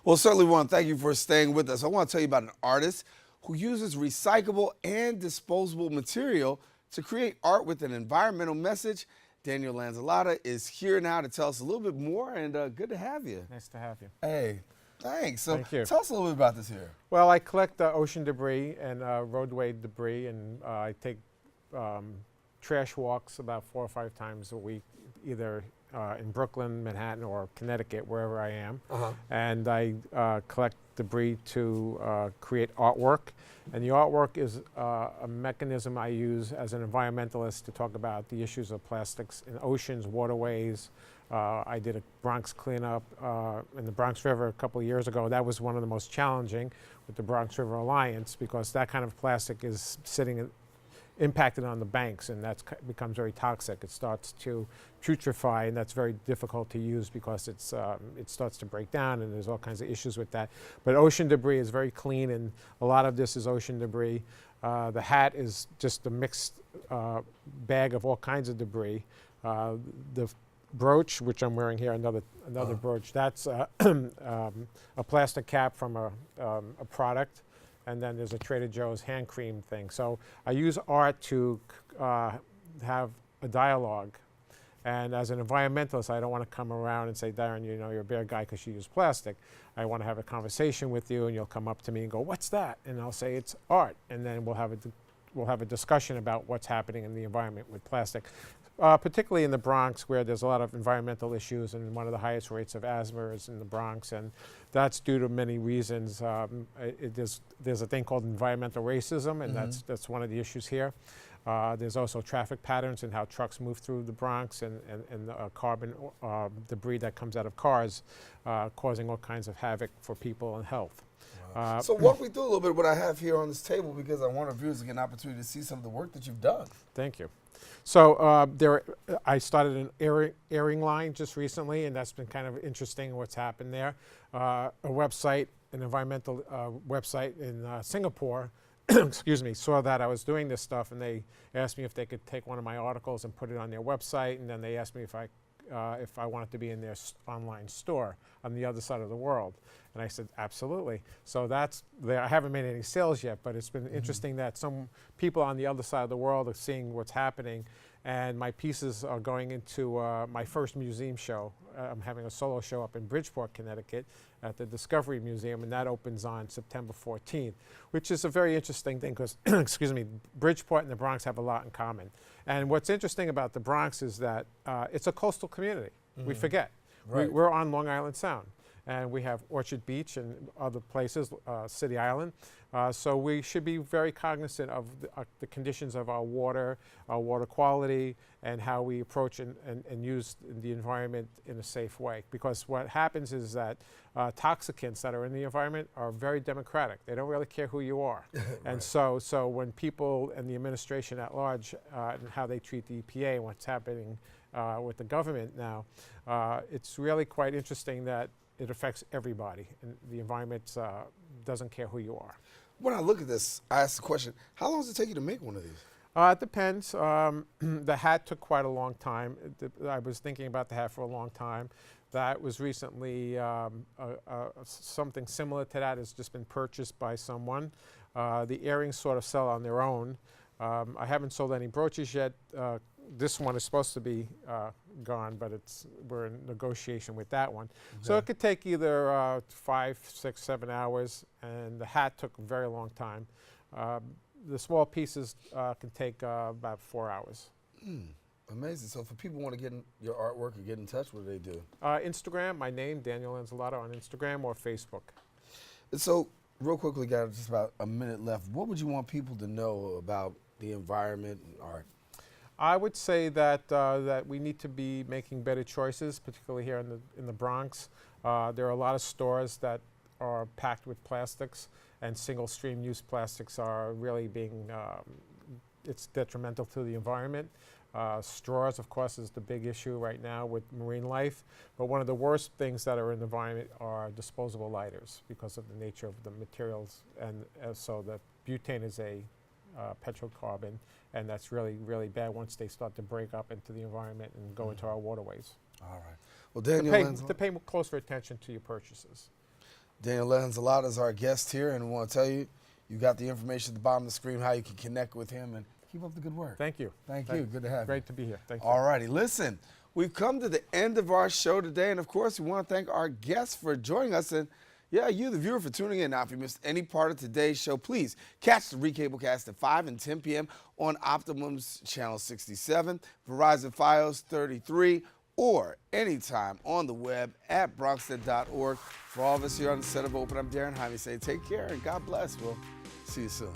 Well, certainly want to thank you for staying with us. I want to tell you about an artist who uses recyclable and disposable material to create art with an environmental message. Daniel Lanzolitta is here now to tell us a little bit more, and good to have you. Nice to have you. Hey, thanks. So Thank you. Tell us a little bit about this here. Well, I collect ocean debris and roadway debris, and I take trash walks about 4 or 5 times a week, either in Brooklyn, Manhattan, or Connecticut, wherever I am. And I collect debris to create artwork. And the artwork is a mechanism I use as an environmentalist to talk about the issues of plastics in oceans, waterways. I did a Bronx cleanup in the Bronx River a couple of years ago. That was one of the most challenging with the Bronx River Alliance, because that kind of plastic is sitting impacted on the banks, and that becomes very toxic. It starts to putrefy, and that's very difficult to use because it starts to break down, and there's all kinds of issues with that. But ocean debris is very clean, and a lot of this is ocean debris. The hat is just a mixed bag of all kinds of debris. The brooch, which I'm wearing here, another brooch, that's a plastic cap from a product. And then there's a Trader Joe's hand cream thing. So I use art to have a dialogue. And as an environmentalist, I don't want to come around and say, Darren, you know, you're a bad guy because you use plastic. I want to have a conversation with you, and you'll come up to me and go, what's that? And I'll say, it's art. And then we'll have a discussion about what's happening in the environment with plastic. Particularly in the Bronx, where there's a lot of environmental issues, and one of the highest rates of asthma is in the Bronx, and that's due to many reasons. There's a thing called environmental racism, and that's one of the issues here. There's also traffic patterns and how trucks move through the Bronx, and carbon debris that comes out of cars, causing all kinds of havoc for people and health. Wow. So walk me through a little bit of what I have here on this table, because I want our viewers to get an opportunity to see some of the work that you've done. Thank you. So I started an airing line just recently, and that's been kind of interesting what's happened there. A website, an environmental website in Singapore, excuse me, saw that I was doing this stuff, and they asked me if they could take one of my articles and put it on their website, and then they asked me if I wanted to be in their online store on the other side of the world. And I said, absolutely. So that's there. I haven't made any sales yet, but it's been interesting that some people on the other side of the world are seeing what's happening. And my pieces are going into my first museum show. I'm having a solo show up in Bridgeport, Connecticut at the Discovery Museum, and that opens on September 14th, which is a very interesting thing because, excuse me, Bridgeport and the Bronx have a lot in common. And what's interesting about the Bronx is that it's a coastal community. We forget. Right. We're on Long Island Sound, and we have Orchard Beach and other places, City Island. So we should be very cognizant of the conditions of our water quality, and how we approach and use the environment in a safe way. Because what happens is that toxicants that are in the environment are very democratic. They don't really care who you are. And so when people and the administration at large, and how they treat the EPA and what's happening with the government now, it's really quite interesting that it affects everybody, and the environment doesn't care who you are. When I look at this, I ask the question, how long does it take you to make one of these? It depends. The hat took quite a long time. I was thinking about the hat for a long time. That was recently, something similar to that has just been purchased by someone. The earrings sort of sell on their own. I haven't sold any brooches yet. This one is supposed to be gone, but we're in negotiation with that one. Okay. So it could take either 5, 6, 7 hours, and the hat took a very long time. The small pieces can take about 4 hours. Amazing. So for people who want to get in your artwork or get in touch, what do they do? Instagram, my name, Daniel Lanzolitta, on Instagram or Facebook. And so real quickly, got just about a minute left. What would you want people to know about the environment and art? I would say that that we need to be making better choices, particularly here in the Bronx. There are a lot of stores that are packed with plastics, and single-stream use plastics are really being it's detrimental to the environment. Straws, of course, is the big issue right now with marine life. But one of the worst things that are in the environment are disposable lighters because of the nature of the materials, and so the butane is a petrocarbon, and that's really, really bad once they start to break up into the environment and go into our waterways. All right. Well, Daniel, to pay closer attention to your purchases. Daniel Lanzolitta is our guest here, and we want to tell you, you got the information at the bottom of the screen, how you can connect with him, and keep up the good work. Thank you. Thank you. Good to have you. Great to be here. Thank you. All righty. Listen, we've come to the end of our show today, and of course, we want to thank our guests for joining us, and yeah, you, the viewer, for tuning in. Now, if you missed any part of today's show, please catch the Recablecast at 5 and 10 p.m. on Optimum's Channel 67, Verizon Fios 33, or anytime on the web at BronxNet.org. For all of us here on the set of Open, I'm Darren Jaime saying take care and God bless. We'll see you soon.